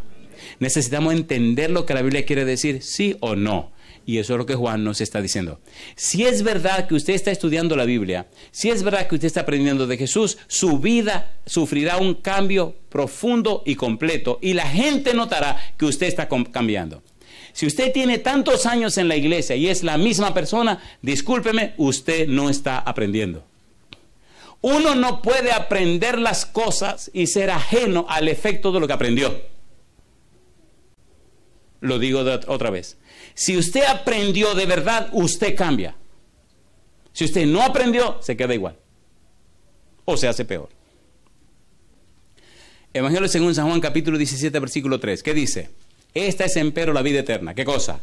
¿Necesitamos entender lo que la Biblia quiere decir, sí o no? Y eso es lo que Juan nos está diciendo. Si es verdad que usted está estudiando la Biblia, si es verdad que usted está aprendiendo de Jesús, su vida sufrirá un cambio profundo y completo. Y la gente notará que usted está cambiando. Si usted tiene tantos años en la iglesia y es la misma persona, discúlpeme, usted no está aprendiendo. Uno no puede aprender las cosas y ser ajeno al efecto de lo que aprendió. Lo digo otra vez. Si usted aprendió de verdad, usted cambia. Si usted no aprendió, se queda igual. O se hace peor. Evangelio según San Juan, capítulo 17, versículo 3. ¿Qué dice? Esta es empero la vida eterna. ¿Qué cosa?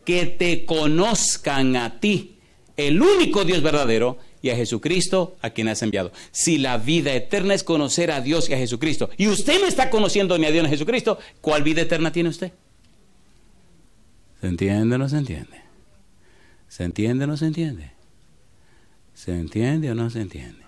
Que te conozcan a ti, el único Dios verdadero, y a Jesucristo a quien has enviado. Si la vida eterna es conocer a Dios y a Jesucristo, y usted no está conociendo ni a Dios ni a Jesucristo, ¿cuál vida eterna tiene usted? ¿Se entiende o no se entiende? ¿Se entiende o no se entiende? ¿Se entiende o no se entiende?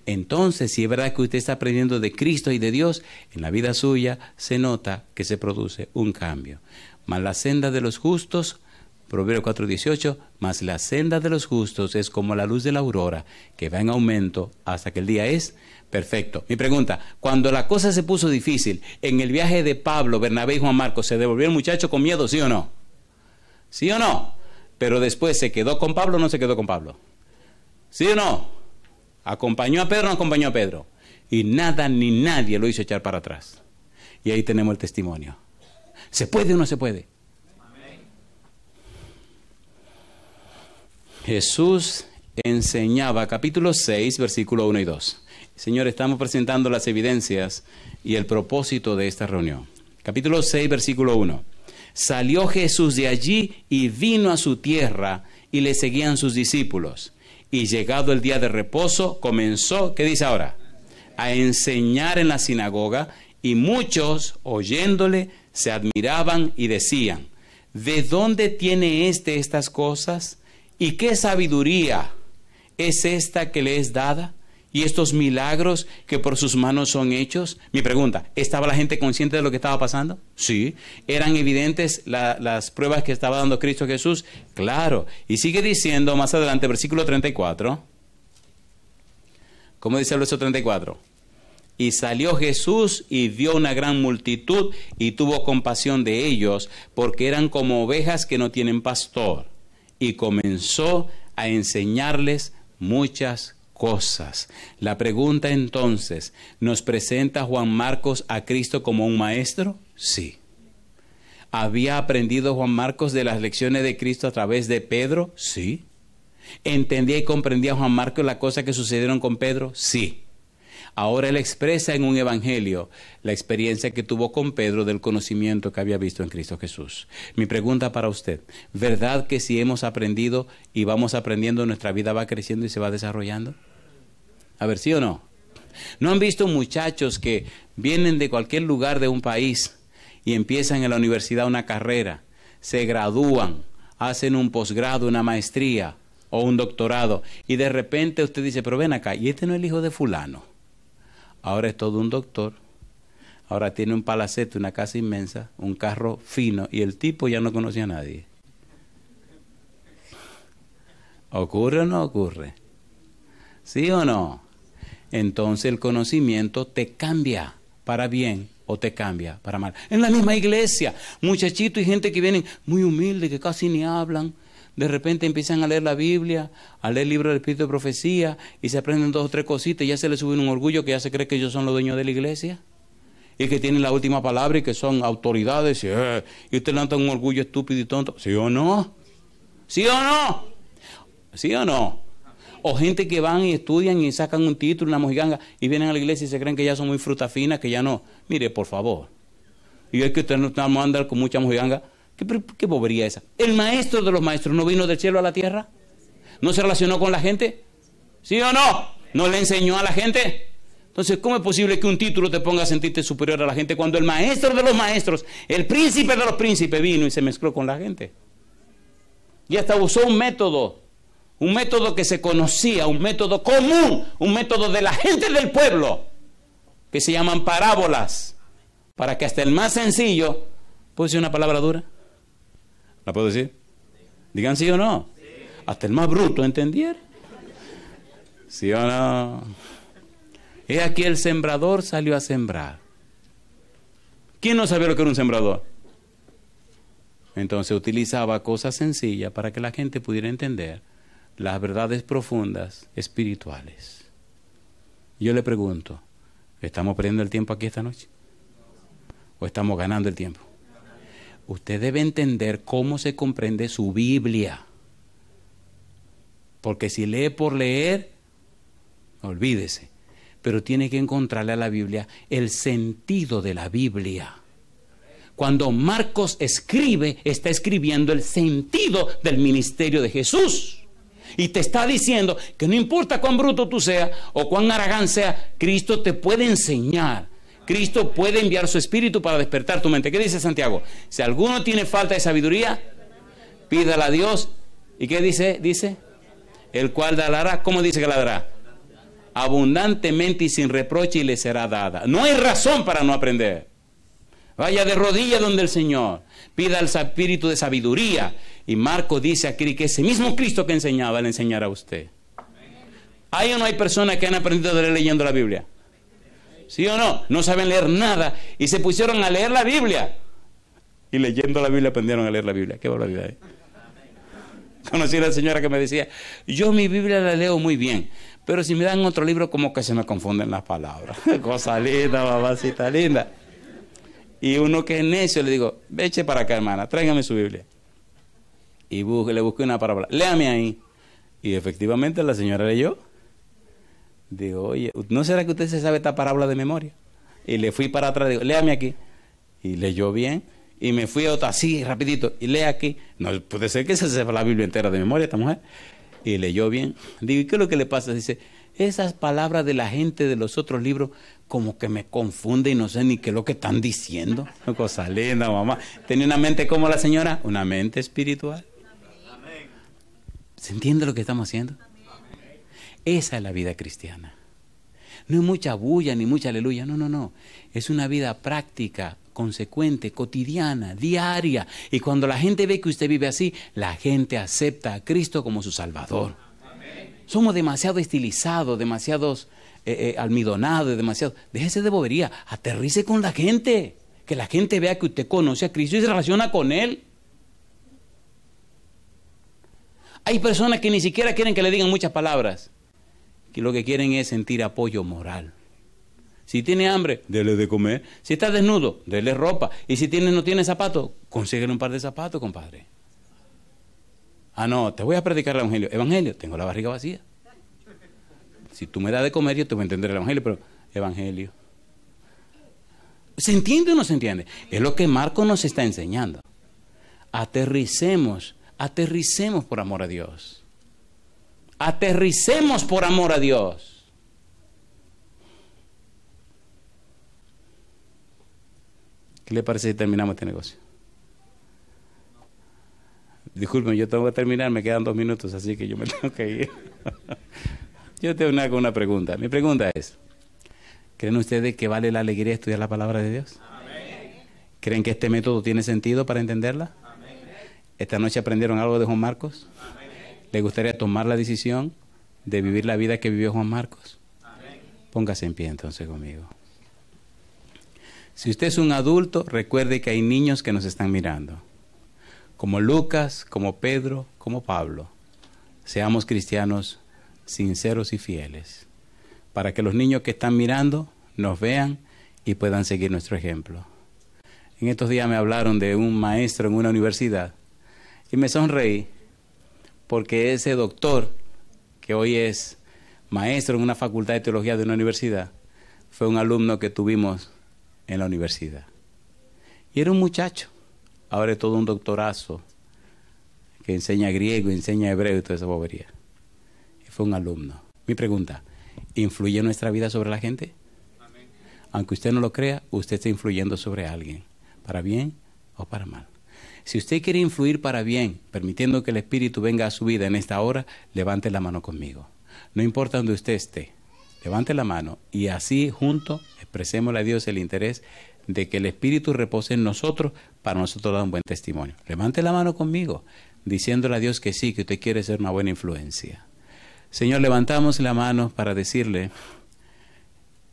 Entonces, si es verdad que usted está aprendiendo de Cristo y de Dios, en la vida suya se nota que se produce un cambio. Mas la senda de los justos, Proverbios 4:18, mas la senda de los justos es como la luz de la aurora, que va en aumento hasta que el día es perfecto. Mi pregunta, cuando la cosa se puso difícil, en el viaje de Pablo, Bernabé y Juan Marcos, ¿se devolvió el muchacho con miedo, sí o no? ¿Sí o no? Pero después, ¿se quedó con Pablo o no se quedó con Pablo? ¿Sí o no? ¿Acompañó a Pedro o no acompañó a Pedro? Y nada ni nadie lo hizo echar para atrás. Y ahí tenemos el testimonio. ¿Se puede o no se puede? Amén. Jesús enseñaba, capítulo 6, versículo 1 y 2. Señor, estamos presentando las evidencias y el propósito de esta reunión. Capítulo 6, versículo 1. Salió Jesús de allí y vino a su tierra, y le seguían sus discípulos. Y llegado el día de reposo, comenzó, ¿qué dice ahora? A enseñar en la sinagoga, y muchos, oyéndole, se admiraban y decían, ¿de dónde tiene estas cosas? ¿Y qué sabiduría es esta que le es dada? ¿Y estos milagros que por sus manos son hechos? Mi pregunta, ¿estaba la gente consciente de lo que estaba pasando? Sí. ¿Eran evidentes las pruebas que estaba dando Cristo Jesús? Claro. Y sigue diciendo más adelante, versículo 34. ¿Cómo dice el verso 34? Y salió Jesús y vio una gran multitud y tuvo compasión de ellos, porque eran como ovejas que no tienen pastor. Y comenzó a enseñarles muchas cosas. La pregunta entonces, ¿nos presenta Juan Marcos a Cristo como un maestro? Sí. ¿Había aprendido Juan Marcos de las lecciones de Cristo a través de Pedro? Sí. ¿Entendía y comprendía Juan Marcos las cosas que sucedieron con Pedro? Sí. Ahora él expresa en un evangelio la experiencia que tuvo con Pedro del conocimiento que había visto en Cristo Jesús. Mi pregunta para usted, ¿verdad que si hemos aprendido y vamos aprendiendo, nuestra vida va creciendo y se va desarrollando? A ver, ¿sí o no? ¿No han visto muchachos que vienen de cualquier lugar de un país y empiezan en la universidad una carrera, se gradúan, hacen un posgrado, una maestría o un doctorado, y de repente usted dice, pero ven acá, ¿y este no es el hijo de fulano? Ahora es todo un doctor, ahora tiene un palacete, una casa inmensa, un carro fino, y el tipo ya no conoce a nadie. ¿Ocurre o no ocurre? ¿Sí o no? Entonces el conocimiento te cambia para bien o te cambia para mal. En la misma iglesia, muchachitos y gente que vienen muy humildes, que casi ni hablan, de repente empiezan a leer la Biblia, a leer el libro del Espíritu de Profecía, y se aprenden 2 o 3 cositas, y ya se les sube un orgullo que ya se cree que ellos son los dueños de la iglesia, y que tienen la última palabra y que son autoridades, y usted levanta un orgullo estúpido y tonto. ¿Sí o no? ¿Sí o no? ¿Sí o no? O gente que van y estudian y sacan un título, una mojiganga, y vienen a la iglesia y se creen que ya son muy fruta fina, que ya no. Mire, por favor. Y es que usted no está a andar con mucha mojiganga. ¿Qué bobería esa? ¿El maestro de los maestros no vino del cielo a la tierra? ¿No se relacionó con la gente? ¿Sí o no? ¿No le enseñó a la gente? Entonces, ¿cómo es posible que un título te ponga a sentirte superior a la gente cuando el maestro de los maestros, el príncipe de los príncipes, vino y se mezcló con la gente? Y hasta usó un método que se conocía, un método común, un método de la gente del pueblo, que se llaman parábolas, para que hasta el más sencillo, ¿puedo decir una palabra dura? ¿La puedo decir? Digan sí o no. Sí. Hasta el más bruto entendiera. ¿Sí o no? He aquí el sembrador salió a sembrar. ¿Quién no sabía lo que era un sembrador? Entonces utilizaba cosas sencillas para que la gente pudiera entender las verdades profundas espirituales. Yo le pregunto, ¿estamos perdiendo el tiempo aquí esta noche? ¿O estamos ganando el tiempo? Usted debe entender cómo se comprende su Biblia. Porque si lee por leer, olvídese. Pero tiene que encontrarle a la Biblia el sentido de la Biblia. Cuando Marcos escribe, está escribiendo el sentido del ministerio de Jesús. Y te está diciendo que no importa cuán bruto tú seas o cuán aragán sea, Cristo te puede enseñar. Cristo puede enviar su espíritu para despertar tu mente. ¿Qué dice Santiago? Si alguno tiene falta de sabiduría, pídala a Dios. ¿Y qué dice? Dice, el cual la dará. ¿Cómo dice que la dará? Abundantemente y sin reproche, y le será dada. No hay razón para no aprender. Vaya de rodillas donde el Señor. Pida el espíritu de sabiduría. Y Marcos dice aquí que ese mismo Cristo que enseñaba, le enseñará a usted. ¿Hay o no hay personas que han aprendido de leer leyendo la Biblia? ¿Sí o no? No saben leer nada y se pusieron a leer la Biblia. Y leyendo la Biblia aprendieron a leer la Biblia. Qué barbaridad, ¿eh? Conocí a la señora que me decía, yo mi Biblia la leo muy bien, pero si me dan otro libro como que se me confunden las palabras. Cosa linda, mamacita linda. Y uno que es necio le digo, eche para acá, hermana, tráigame su Biblia. Y le busqué una parábola, léame ahí. Y efectivamente la señora leyó. Digo, oye, ¿no será que usted se sabe esta parábola de memoria? Y le fui para atrás, digo, léame aquí. Y leyó bien. Y me fui a otra, así, rapidito, y lee aquí. No puede ser que se sepa la Biblia entera de memoria esta mujer. Y leyó bien. Digo, ¿y qué es lo que le pasa? Dice, esas palabras de la gente de los otros libros como que me confunden y no sé ni qué es lo que están diciendo. Cosa linda, mamá. ¿Tenía una mente como la señora? Una mente espiritual. ¿Se entiende lo que estamos haciendo? Esa es la vida cristiana. No es mucha bulla ni mucha aleluya, no. Es una vida práctica, consecuente, cotidiana, diaria. Y cuando la gente ve que usted vive así, la gente acepta a Cristo como su Salvador. Somos demasiado estilizados, demasiados almidonados, demasiado. Déjese de bobería, aterrice con la gente. Que la gente vea que usted conoce a Cristo y se relaciona con Él. Hay personas que ni siquiera quieren que le digan muchas palabras, que lo que quieren es sentir apoyo moral. Si tiene hambre, dele de comer. Si está desnudo, dele ropa. Y si no tiene zapatos, consíguele un par de zapatos, compadre. Ah, no, te voy a predicar el evangelio. Evangelio, tengo la barriga vacía. Si tú me das de comer, yo te voy a entender el evangelio, pero evangelio. ¿Se entiende o no se entiende? Es lo que Marcos nos está enseñando. Aterricemos por amor a Dios. Aterricemos por amor a Dios. ¿Qué le parece si terminamos este negocio? Disculpen, yo tengo que terminar, me quedan 2 minutos, así que yo me tengo que ir. Yo tengo una pregunta. Mi pregunta es, ¿creen ustedes que vale la alegría estudiar la palabra de Dios? Amén. ¿Creen que este método tiene sentido para entenderla? Amén. ¿Esta noche aprendieron algo de Juan Marcos? Amén. ¿Les gustaría tomar la decisión de vivir la vida que vivió Juan Marcos? Amén. Póngase en pie entonces conmigo. Si usted es un adulto, recuerde que hay niños que nos están mirando. Como Lucas, como Pedro, como Pablo. Seamos cristianos sinceros y fieles, para que los niños que están mirando nos vean y puedan seguir nuestro ejemplo. En estos días me hablaron de un maestro en una universidad y me sonreí porque ese doctor, que hoy es maestro en una facultad de teología de una universidad, fue un alumno que tuvimos en la universidad. Y era un muchacho, ahora es todo un doctorazo, que enseña griego, enseña hebreo y toda esa bobería. Y fue un alumno. Mi pregunta, ¿influye nuestra vida sobre la gente? Amén. Aunque usted no lo crea, usted está influyendo sobre alguien, para bien o para mal. Si usted quiere influir para bien, permitiendo que el Espíritu venga a su vida en esta hora, levante la mano conmigo. No importa donde usted esté, levante la mano y así juntos expresémosle a Dios el interés de que el Espíritu repose en nosotros para nosotros dar un buen testimonio. Levante la mano conmigo. diciéndole a Dios que sí, que usted quiere ser una buena influencia. Señor, levantamos la mano para decirle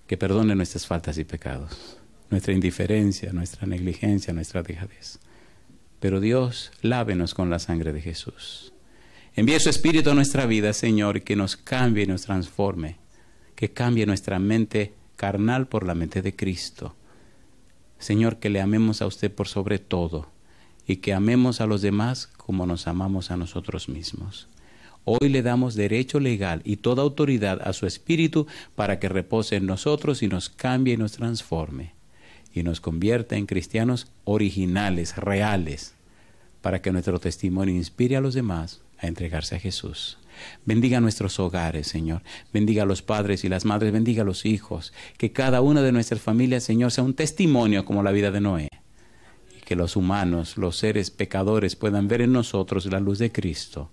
que perdone nuestras faltas y pecados, nuestra indiferencia, nuestra negligencia, nuestra dejadez. Pero Dios, lávenos con la sangre de Jesús. Envíe su Espíritu a nuestra vida, Señor, que nos cambie y nos transforme, que cambie nuestra mente carnal por la mente de Cristo. Señor, que le amemos a usted por sobre todo y que amemos a los demás como nos amamos a nosotros mismos. Hoy le damos derecho legal y toda autoridad a su Espíritu para que repose en nosotros y nos cambie y nos transforme y nos convierta en cristianos originales, reales, para que nuestro testimonio inspire a los demás a entregarse a Jesús. Bendiga nuestros hogares, Señor. Bendiga a los padres y las madres, bendiga a los hijos. Que cada una de nuestras familias, Señor, sea un testimonio como la vida de Noé. Y que los humanos, los seres pecadores, puedan ver en nosotros la luz de Cristo,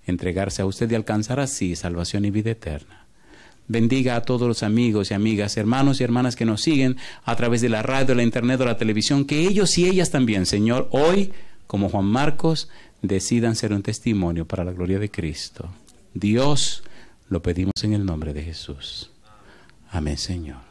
entregarse a usted y alcanzar así salvación y vida eterna. Bendiga a todos los amigos y amigas, hermanos y hermanas que nos siguen a través de la radio, la internet o la televisión, que ellos y ellas también, Señor, hoy, como Juan Marcos, decidan ser un testimonio para la gloria de Cristo. Dios, lo pedimos en el nombre de Jesús. Amén, Señor.